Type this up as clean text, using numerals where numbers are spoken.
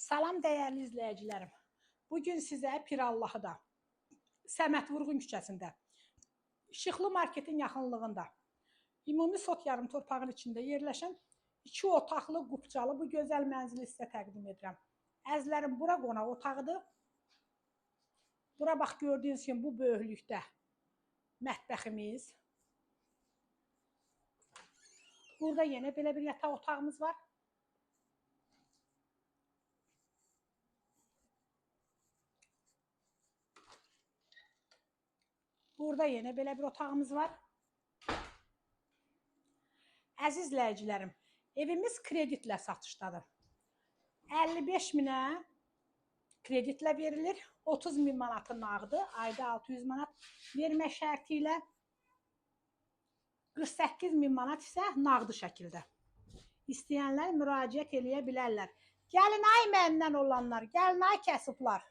Salam dəyərli izləyicilərim. Bugün sizə Pirallahıda, Səməd Vurğun küçəsində, İşıqlı marketin yaxınlığında, ümumi sot yarım torpağın içində yerləşən 2 otaqlı, qupcalı bu gözəl mənzili sizə təqdim edirəm. Əzizlərim, bura qonaq otağıdır. Bura bax, gördüyünüz kimi bu böyüklükdə mətbəximiz. Burada yenə belə bir yataq otağımız var. Burada yenə belə bir otağımız var. Əziz izləyicilərim, evimiz kreditlə satışdadır. 55 minə kreditlə verilir. 30 min manatı nağdı, ayda 600 manat vermə şərti ilə. 48 min manat isə nağdı şəkildə. İstəyənlər müraciət eləyə bilərlər. Gəlin ay məndən olanlar, gəlin ay kasıblar.